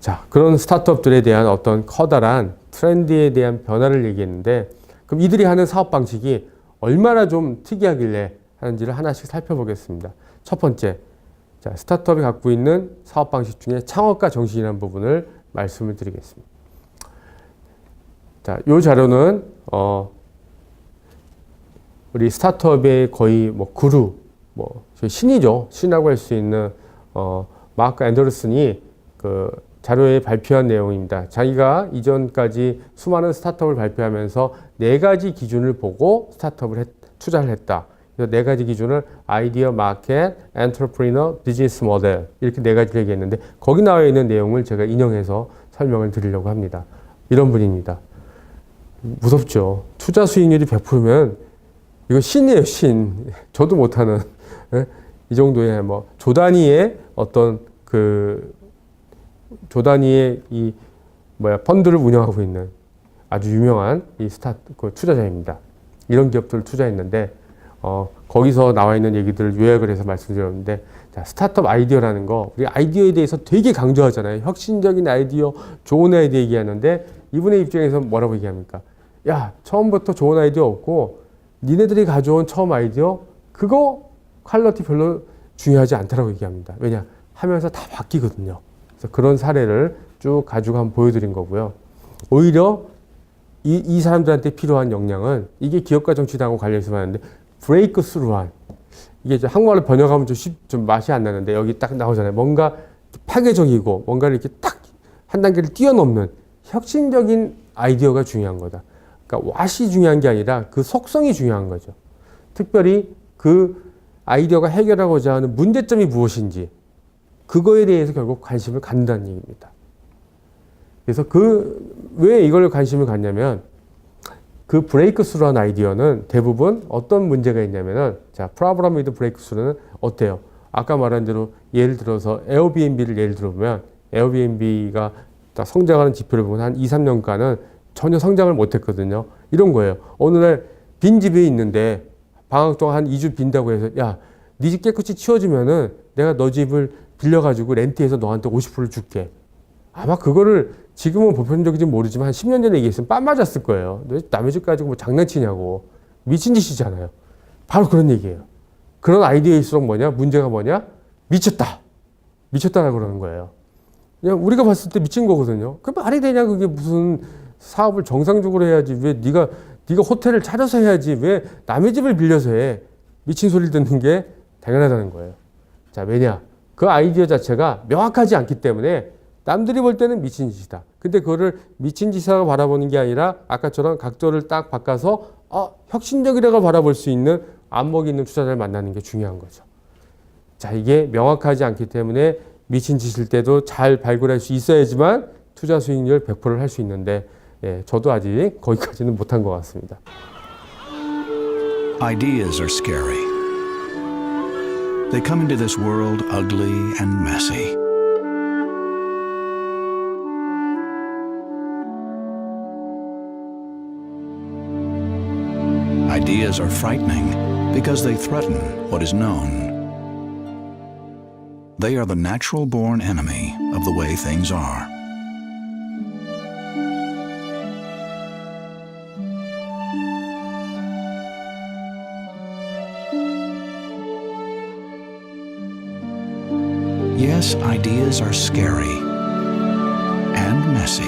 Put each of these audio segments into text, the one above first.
자, 그런 스타트업들에 대한 어떤 커다란 트렌드에 대한 변화를 얘기했는데, 그럼 이들이 하는 사업 방식이 얼마나 좀 특이하길래 하는지를 하나씩 살펴보겠습니다. 첫 번째, 자, 스타트업이 갖고 있는 사업 방식 중에 창업가 정신이라는 부분을 말씀을 드리겠습니다. 자, 이 자료는 우리 스타트업의 거의 뭐 구루, 뭐 신이죠. 신이라고 할 수 있는 마크 앤더슨이 그 자료에 발표한 내용입니다. 자기가 이전까지 수많은 스타트업을 발표하면서 4가지 기준을 보고 스타트업을 투자를 했다. 그래서 4가지 기준을 아이디어, 마켓, 엔터프리너, 비즈니스 모델 이렇게 4가지를 얘기했는데 거기 나와 있는 내용을 제가 인용해서 설명을 드리려고 합니다. 이런 분입니다. 무섭죠. 투자 수익률이 100%면 이거 신이에요, 신. 저도 못하는 이 정도의 뭐 조 단위의 어떤 조 단위의 이 펀드를 운영하고 있는 아주 유명한 이 투자자입니다. 이런 기업들을 투자했는데 거기서 나와 있는 얘기들을 요약을 해서 말씀드렸는데, 자, 스타트업 아이디어라는 거, 우리 아이디어에 대해서 되게 강조하잖아요. 혁신적인 아이디어, 좋은 아이디어 얘기하는데 이분의 입장에서 뭐라고 얘기합니까? 야, 처음부터 좋은 아이디어 없고 니네들이 가져온 처음 아이디어 그거 퀄리티 별로 중요하지 않다라고 얘기합니다. 왜냐? 하면서 다 바뀌거든요. 그래서 그런 사례를 쭉 가지고 한번 보여드린 거고요. 오히려 이 사람들한테 필요한 역량은 이게 기업가 정치당하고 관련해서 하는데 브레이크 스루한, 이게 이제 한국말로 번역하면 좀 맛이 안 나는데 여기 딱 나오잖아요. 뭔가 파괴적이고 뭔가를 이렇게 딱 한 단계를 뛰어넘는 혁신적인 아이디어가 중요한 거다. 그러니까 왓이 중요한 게 아니라 그 속성이 중요한 거죠. 특별히 그 아이디어가 해결하고자 하는 문제점이 무엇인지 그거에 대해서 결국 관심을 갖는다는 얘기입니다. 그래서 왜 이걸 관심을 갖냐면 그 브레이크스루한 아이디어는 대부분 어떤 문제가 있냐면은, 자, 프로블럼 위드 브레이크스루는 어때요? 아까 말한 대로 예를 들어서 에어비앤비를 예를 들어보면 에어비앤비가 성장하는 지표를 보면 한 2, 3년간은 전혀 성장을 못했거든요. 이런 거예요. 어느 날 빈 집이 있는데 방학 동안 한 2주 빈다고 해서 야, 네 집 깨끗이 치워주면은 내가 너 집을 빌려가지고 렌트해서 너한테 50%를 줄게. 아마 그거를 지금은 보편적인지 모르지만 한 10년 전에 얘기했으면 빤 맞았을 거예요. 너 남의 집 가지고 뭐 장난치냐고. 미친 짓이잖아요. 바로 그런 얘기예요. 그런 아이디어일수록 문제가 뭐냐? 미쳤다. 미쳤다라고 그러는 거예요. 그냥 우리가 봤을 때 미친 거거든요. 그 말이 되냐? 그게 무슨 사업을 정상적으로 해야지. 왜 네가 호텔을 차려서 해야지. 왜 남의 집을 빌려서 해? 미친 소리를 듣는 게 당연하다는 거예요. 자, 왜냐? 그 아이디어 자체가 명확하지 않기 때문에 남들이 볼 때는 미친 짓이다. 근데 그거를 미친 짓이라고 바라보는 게 아니라 아까처럼 각도를 딱 바꿔서 혁신적이라고 바라볼 수 있는 안목이 있는 투자자를 만나는 게 중요한 거죠. 자, 이게 명확하지 않기 때문에 미친 짓일 때도 잘 발굴할 수 있어야지만 투자 수익률 100%를 할 수 있는데, 예, 저도 아직 거기까지는 못한 것 같습니다. Ideas are scary. They come into this world ugly and messy. Ideas are frightening because they threaten what is known. They are the natural-born enemy of the way things are. Yes, ideas are scary and messy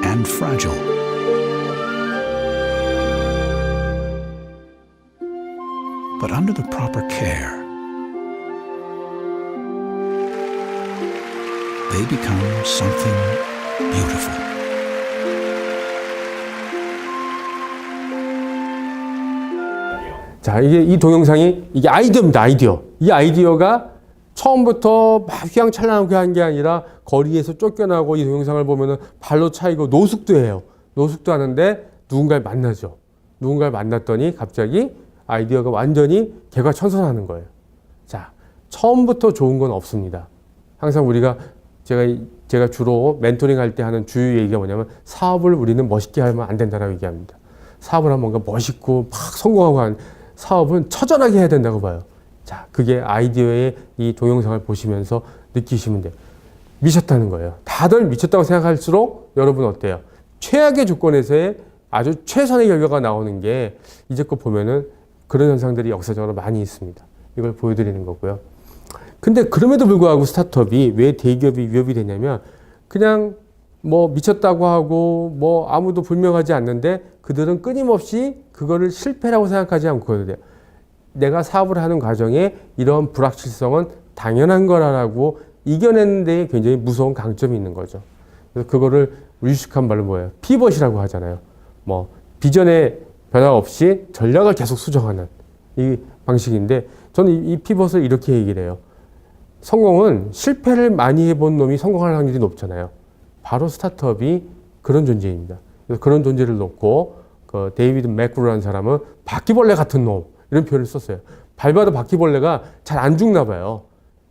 and fragile. But under the proper care, they become something beautiful. 자, 이 동영상이 이게 아이디어입니다. 아이디어. 이 아이디어가 처음부터 막 휘황찬란하게 한 게 아니라 거리에서 쫓겨나고 이 동영상을 보면은 발로 차이고 노숙도 해요. 노숙도 하는데 누군가를 만나죠. 누군가를 만났더니 갑자기 아이디어가 완전히 개과천선하는 거예요. 자, 처음부터 좋은 건 없습니다. 항상 우리가 제가 주로 멘토링 할 때 하는 주요 얘기가 뭐냐면 사업을 우리는 멋있게 하면 안 된다라고 얘기합니다. 사업을 하면 뭔가 멋있고 막 성공하고 사업은 처절하게 해야 된다고 봐요. 자, 그게 아이디어의 이 동영상을 보시면서 느끼시면 돼요. 미쳤다는 거예요. 다들 미쳤다고 생각할수록 여러분 어때요? 최악의 조건에서의 아주 최선의 결과가 나오는 게 이제껏 보면은 그런 현상들이 역사적으로 많이 있습니다. 이걸 보여드리는 거고요. 근데 그럼에도 불구하고 스타트업이 왜 대기업이 위협이 되냐면 그냥 뭐 미쳤다고 하고 뭐 아무도 불명하지 않는데 그들은 끊임없이 그거를 실패라고 생각하지 않거든요. 내가 사업을 하는 과정에 이런 불확실성은 당연한 거라고 이겨내는 데 굉장히 무서운 강점이 있는 거죠. 그래서 그거를 유식한 말로 뭐예요? 피벗이라고 하잖아요. 뭐 비전의 변화 없이 전략을 계속 수정하는 이 방식인데 저는 이 피벗을 이렇게 얘기를 해요. 성공은 실패를 많이 해본 놈이 성공할 확률이 높잖아요. 바로 스타트업이 그런 존재입니다. 그래서 그런 존재를 놓고 그 데이비드 맥그루라는 사람은 바퀴벌레 같은 놈 이런 표현을 썼어요. 밟아도 바퀴벌레가 잘 안 죽나 봐요.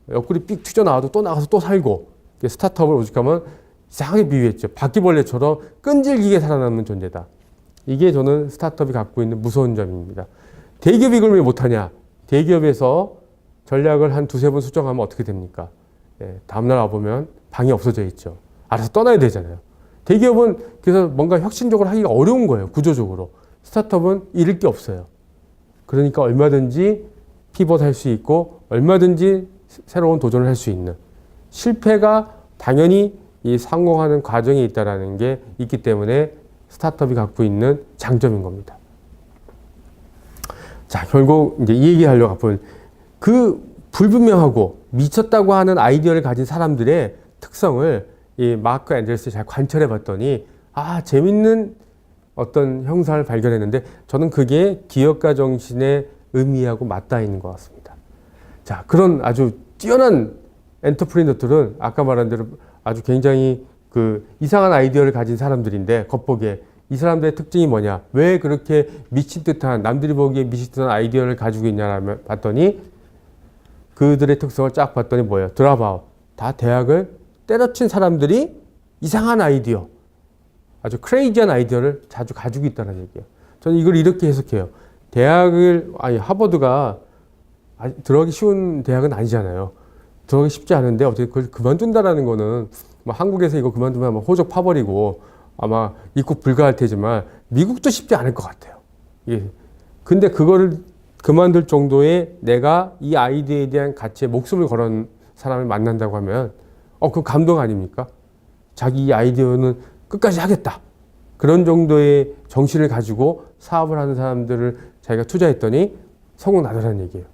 옆구리 삑 튀져나와도 또 나가서 또 살고 스타트업을 오죽하면 이상하게 비유했죠. 바퀴벌레처럼 끈질기게 살아남는 존재다. 이게 저는 스타트업이 갖고 있는 무서운 점입니다. 대기업이 이걸 왜 못하냐? 대기업에서 전략을 한 두세 번 수정하면 어떻게 됩니까? 다음날 와보면 방이 없어져 있죠. 알아서 떠나야 되잖아요. 대기업은 그래서 뭔가 혁신적으로 하기가 어려운 거예요. 구조적으로. 스타트업은 잃을 게 없어요. 그러니까 얼마든지 피벗할 수 있고 얼마든지 새로운 도전을 할 수 있는 실패가 당연히 이 성공하는 과정에 있다는 게 있기 때문에 스타트업이 갖고 있는 장점인 겁니다. 자, 결국 이제 이 얘기 하려고 본 그 불분명하고 미쳤다고 하는 아이디어를 가진 사람들의 특성을 이 마크 앤더슨이 잘 관찰해 봤더니 재밌는 어떤 형상을 발견했는데 저는 그게 기업가 정신의 의미하고 맞닿아 있는 것 같습니다. 자, 그런 아주 뛰어난 엔터프리너들은 아까 말한 대로 아주 굉장히 그 이상한 아이디어를 가진 사람들인데 겉보기에 이 사람들의 특징이 뭐냐? 왜 그렇게 미친 듯한 남들이 보기에 미친 듯한 아이디어를 가지고 있냐라면 봤더니 그들의 특성을 쫙 봤더니 뭐예요? 드랍아웃. 다 대학을 때려친 사람들이 이상한 아이디어, 아주 크레이지한 아이디어를 자주 가지고 있다는 얘기예요. 저는 이걸 이렇게 해석해요. 하버드가 들어가기 쉬운 대학은 아니잖아요. 들어가기 쉽지 않은데 어떻게 그걸 그만둔다라는 거는 뭐 한국에서 이거 그만두면 아마 호적 파버리고 아마 입국 불가할 테지만 미국도 쉽지 않을 것 같아요. 예. 근데 그거를 그만둘 정도의 내가 이 아이디어에 대한 가치에 목숨을 걸은 사람을 만난다고 하면 그 감동 아닙니까? 자기 이 아이디어는 끝까지 하겠다. 그런 정도의 정신을 가지고 사업을 하는 사람들을 자기가 투자했더니 성공 나더라는 얘기예요.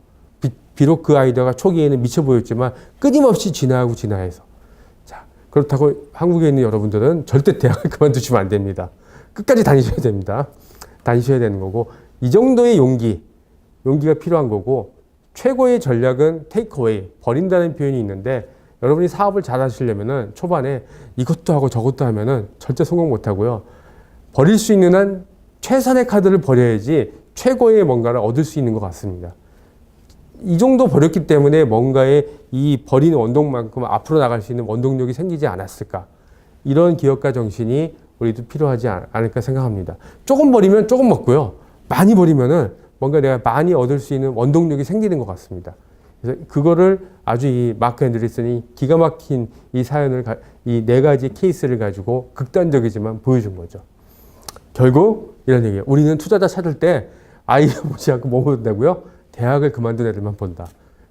비록 그 아이디어가 초기에는 미쳐 보였지만 끊임없이 진화해서. 자, 그렇다고 한국에 있는 여러분들은 절대 대학을 그만두시면 안 됩니다. 끝까지 다니셔야 됩니다. 다니셔야 되는 거고 이 정도의 용기가 필요한 거고 최고의 전략은 테이크어웨이, 버린다는 표현이 있는데 여러분이 사업을 잘 하시려면은 초반에 이것도 하고 저것도 하면은 절대 성공 못 하고요. 버릴 수 있는 한 최선의 카드를 버려야지 최고의 뭔가를 얻을 수 있는 것 같습니다. 이 정도 버렸기 때문에 뭔가의 이 버리는 원동만큼 앞으로 나갈 수 있는 원동력이 생기지 않았을까. 이런 기업가 정신이 우리도 필요하지 않을까 생각합니다. 조금 버리면 조금 먹고요. 많이 버리면은 뭔가 내가 많이 얻을 수 있는 원동력이 생기는 것 같습니다. 그래서 그거를 아주 이 마크 앤더슨이 기가 막힌 이 사연을, 이 네 가지 케이스를 가지고 극단적이지만 보여준 거죠. 결국 이런 얘기예요. 우리는 투자자 찾을 때 아이디어 보지 않고 뭐 본다고요? 대학을 그만둔 애들만 본다.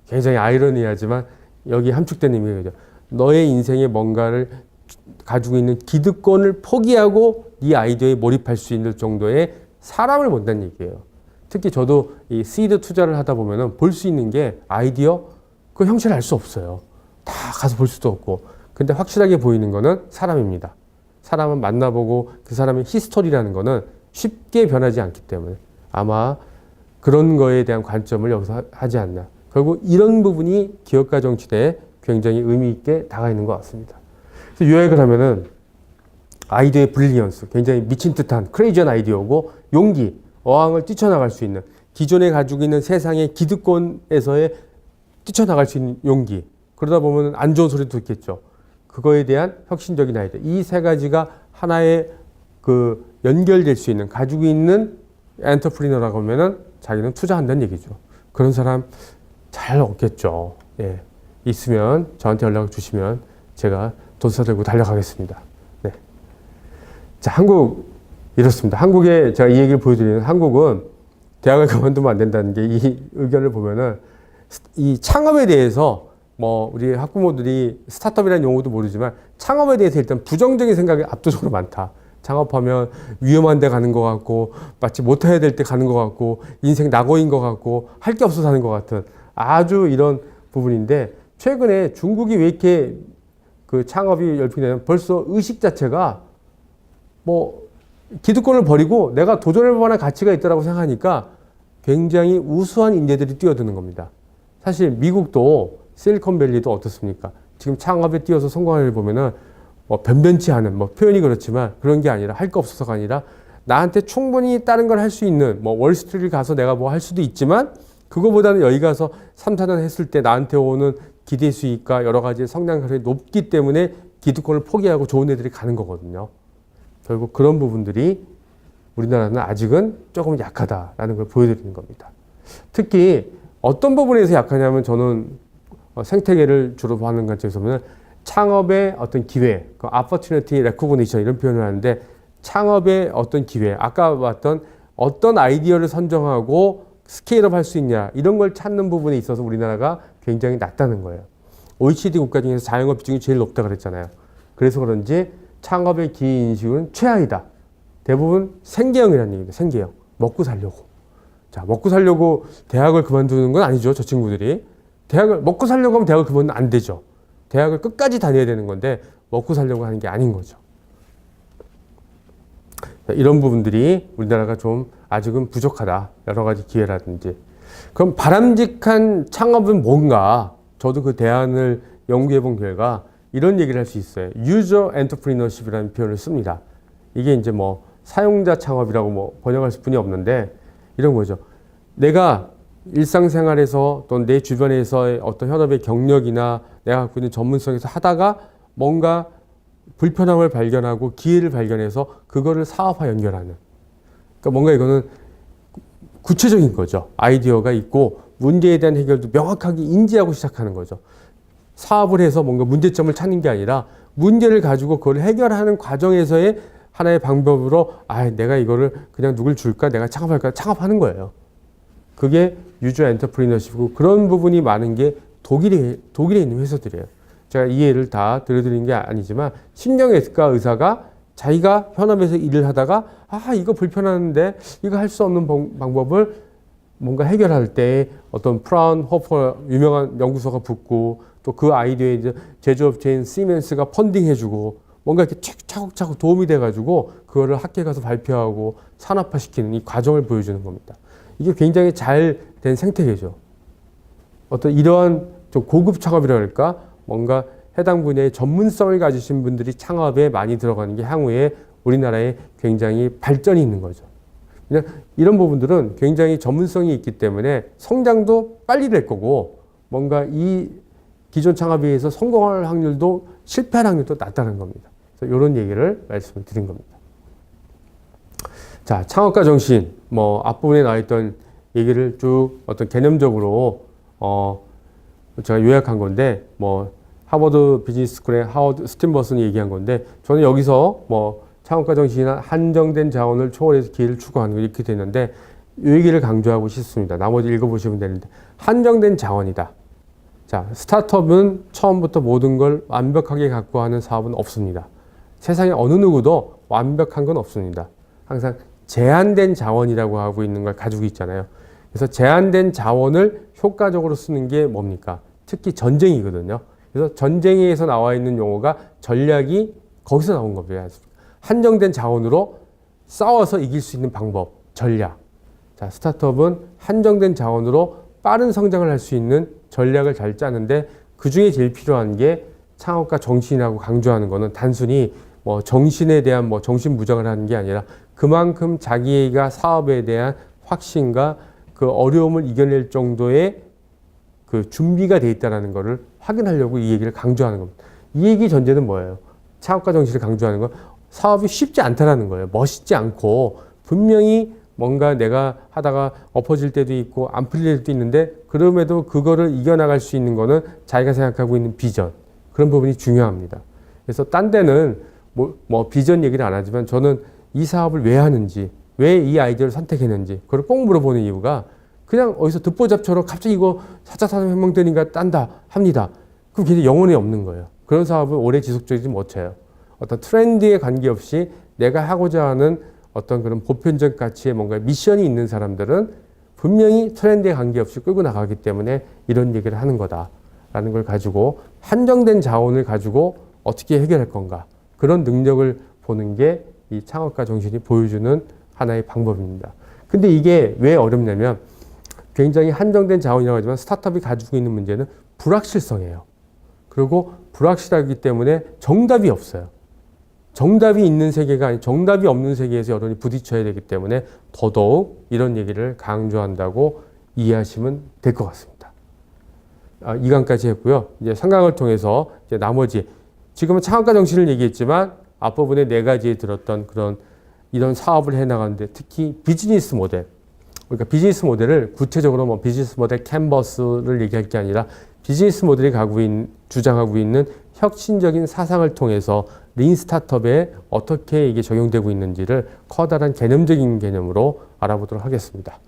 굉장히 아이러니하지만 여기 함축된 의미죠. 너의 인생에 뭔가를 가지고 있는 기득권을 포기하고 네 아이디어에 몰입할 수 있는 정도의 사람을 본다는 얘기예요. 특히 저도 이 시드 투자를 하다 보면은 볼 수 있는 게 아이디어 그 형체를 알 수 없어요. 다 가서 볼 수도 없고. 근데 확실하게 보이는 거는 사람입니다. 사람은 만나보고 그 사람의 히스토리라는 거는 쉽게 변하지 않기 때문에 아마 그런 거에 대한 관점을 여기서 하지 않나. 결국 이런 부분이 기업가 정치대에 굉장히 의미 있게 다가 있는 것 같습니다. 그래서 요약을 하면은 아이디어의 브릴리언스, 굉장히 미친 듯한 크레이지한 아이디어고 용기, 어항을 뛰쳐나갈 수 있는 기존에 가지고 있는 세상의 기득권에서의 뛰쳐나갈 수 있는 용기. 그러다 보면 안 좋은 소리도 듣겠죠. 그거에 대한 혁신적인 아이디어. 이 세 가지가 하나의 그 연결될 수 있는 가지고 있는 엔터프리너라고 하면은 자기는 투자한다는 얘기죠. 그런 사람 잘 없겠죠. 예. 있으면 저한테 연락을 주시면 제가 도사 들고 달려가겠습니다. 네. 자, 한국 이렇습니다. 한국에 제가 이 얘기를 보여드리는 한국은 대학을 그만두면 안 된다는 게 이 의견을 보면은 이 창업에 대해서 뭐 우리 학부모들이 스타트업이라는 용어도 모르지만 창업에 대해서 일단 부정적인 생각이 압도적으로 많다. 창업하면 위험한 데 가는 것 같고 마치 못해야 될 때 가는 것 같고 인생 낙오인 것 같고 할 게 없어서 하는 것 같은 아주 이런 부분인데 최근에 중국이 왜 이렇게 그 창업이 열풍이냐면 벌써 의식 자체가 뭐 기득권을 버리고 내가 도전해볼 만한 가치가 있다고 생각하니까 굉장히 우수한 인재들이 뛰어드는 겁니다. 사실 미국도 실리콘밸리도 어떻습니까? 지금 창업에 뛰어서 성공하는 걸 보면은 뭐 변변치 않은 뭐 표현이 그렇지만 그런 게 아니라 할 거 없어서가 아니라 나한테 충분히 다른 걸 할 수 있는 뭐 월스트리트를 가서 내가 뭐 할 수도 있지만 그거보다는 여기 가서 3, 4년 했을 때 나한테 오는 기대 수익과 여러 가지 성장률이 높기 때문에 기득권을 포기하고 좋은 애들이 가는 거거든요. 결국 그런 부분들이 우리나라는 아직은 조금 약하다라는 걸 보여드리는 겁니다. 특히 어떤 부분에서 약하냐면 저는 생태계를 주로 보는 관점에서 보면 창업의 어떤 기회, 그 opportunity recognition 이런 표현을 하는데 창업의 어떤 기회, 아까 봤던 어떤 아이디어를 선정하고 스케일업 할 수 있냐 이런 걸 찾는 부분에 있어서 우리나라가 굉장히 낮다는 거예요. OECD 국가 중에서 자영업 비중이 제일 높다 그랬잖아요. 그래서 그런지 창업의 기회 인식은 최하이다. 대부분 생계형이라는 얘기입니다. 생계형. 먹고 살려고. 자, 먹고 살려고 대학을 그만두는 건 아니죠. 저 친구들이. 대학을 먹고 살려고 하면 대학을 그만두면 안 되죠. 대학을 끝까지 다녀야 되는 건데 먹고 살려고 하는 게 아닌 거죠. 이런 부분들이 우리나라가 좀 아직은 부족하다. 여러 가지 기회라든지. 그럼 바람직한 창업은 뭔가? 저도 그 대안을 연구해 본 결과 이런 얘기를 할 수 있어요. 유저 엔터프리너십이라는 표현을 씁니다. 이게 이제 뭐 사용자 창업이라고 뭐 번역할 수뿐이 없는데 이런 거죠. 내가 일상생활에서 또는 내 주변에서의 어떤 현업의 경력이나 내가 갖고 있는 전문성에서 하다가 뭔가 불편함을 발견하고 기회를 발견해서 그거를 사업화 연결하는. 그러니까 뭔가 이거는 구체적인 거죠. 아이디어가 있고 문제에 대한 해결도 명확하게 인지하고 시작하는 거죠. 사업을 해서 뭔가 문제점을 찾는 게 아니라 문제를 가지고 그걸 해결하는 과정에서의 하나의 방법으로 내가 이거를 그냥 누굴 줄까? 내가 창업할까? 창업하는 거예요. 그게 유저 엔터프리너십이고 그런 부분이 많은 게 독일에 있는 회사들이에요. 제가 이 예를 다 들려드리는 게 아니지만 신경외과 의사가 자기가 현업에서 일을 하다가 이거 불편한데 이거 할 수 없는 방법을 뭔가 해결할 때 어떤 프라운호퍼 유명한 연구소가 붙고 또 그 아이디어에 이제 제조업체인 시멘스가 펀딩해주고 뭔가 이렇게 차곡차곡 도움이 돼가지고 그거를 학교에 가서 발표하고 산업화시키는 이 과정을 보여주는 겁니다. 이게 굉장히 잘 된 생태계죠. 어떤 이러한 좀 고급 창업이라 할까 뭔가 해당 분야의 전문성을 가지신 분들이 창업에 많이 들어가는 게 향후에 우리나라에 굉장히 발전이 있는 거죠. 그냥 이런 부분들은 굉장히 전문성이 있기 때문에 성장도 빨리 될 거고 뭔가 이 기존 창업에 의해서 성공할 확률도 실패할 확률도 낮다는 겁니다. 그래서 이런 얘기를 말씀을 드린 겁니다. 자, 창업가 정신, 뭐 앞부분에 나와 있던 얘기를 쭉 어떤 개념적으로 제가 요약한 건데 뭐 하버드 비즈니스 스쿨의 하워드 스팀버슨이 얘기한 건데 저는 여기서 뭐 창업가 정신이나 한정된 자원을 초월해서 기회를 추구하는 거 이렇게 되는데 이 얘기를 강조하고 싶습니다. 나머지 읽어보시면 되는데 한정된 자원이다. 자, 스타트업은 처음부터 모든 걸 완벽하게 갖고 하는 사업은 없습니다. 세상에 어느 누구도 완벽한 건 없습니다. 항상 제한된 자원이라고 하고 있는 걸 가지고 있잖아요. 그래서 제한된 자원을 효과적으로 쓰는 게 뭡니까? 특히 전쟁이거든요. 그래서 전쟁에서 나와 있는 용어가 전략이 거기서 나온 겁니다. 한정된 자원으로 싸워서 이길 수 있는 방법, 전략. 자, 스타트업은 한정된 자원으로 빠른 성장을 할 수 있는 전략을 잘 짜는데 그 중에 제일 필요한 게 창업가 정신이라고 강조하는 거는 단순히 뭐 정신에 대한 뭐 정신무장을 하는 게 아니라 그만큼 자기가 사업에 대한 확신과 그 어려움을 이겨낼 정도의 그 준비가 돼 있다는 것을 확인하려고 이 얘기를 강조하는 겁니다. 이 얘기 전제는 뭐예요? 창업가 정신을 강조하는 건 사업이 쉽지 않다라는 거예요. 멋있지 않고 분명히 뭔가 내가 하다가 엎어질 때도 있고 안 풀릴 때도 있는데 그럼에도 그거를 이겨나갈 수 있는 거는 자기가 생각하고 있는 비전, 그런 부분이 중요합니다. 그래서 딴 데는 뭐 비전 얘기를 안 하지만 저는 이 사업을 왜 하는지, 왜 이 아이디어를 선택했는지 그걸 꼭 물어보는 이유가 그냥 어디서 듣보잡처럼 갑자기 이거 4차 산업혁명 되니까 딴다 합니다. 그럼 걔는 영혼이 없는 거예요. 그런 사업은 오래 지속적이지 못해요. 어떤 트렌드에 관계없이 내가 하고자 하는 어떤 그런 보편적 가치의 뭔가 미션이 있는 사람들은 분명히 트렌드에 관계없이 끌고 나가기 때문에 이런 얘기를 하는 거다라는 걸 가지고 한정된 자원을 가지고 어떻게 해결할 건가, 그런 능력을 보는 게 이 창업가 정신이 보여주는 하나의 방법입니다. 근데 이게 왜 어렵냐면 굉장히 한정된 자원이라고 하지만 스타트업이 가지고 있는 문제는 불확실성이에요. 그리고 불확실하기 때문에 정답이 없어요. 정답이 있는 세계가 아닌 정답이 없는 세계에서 여론이 부딪혀야 되기 때문에 더더욱 이런 얘기를 강조한다고 이해하시면 될 것 같습니다. 2강까지 했고요. 이제 3강을 통해서 이제 나머지, 지금은 창업가 정신을 얘기했지만 앞부분에 4가지에 들었던 그런 이런 사업을 해나가는데 특히 비즈니스 모델, 그러니까 비즈니스 모델을 구체적으로 뭐 비즈니스 모델 캔버스를 얘기할 게 아니라 비즈니스 모델이 주장하고 있는 혁신적인 사상을 통해서 린 스타트업에 어떻게 이게 적용되고 있는지를 커다란 개념적인 개념으로 알아보도록 하겠습니다.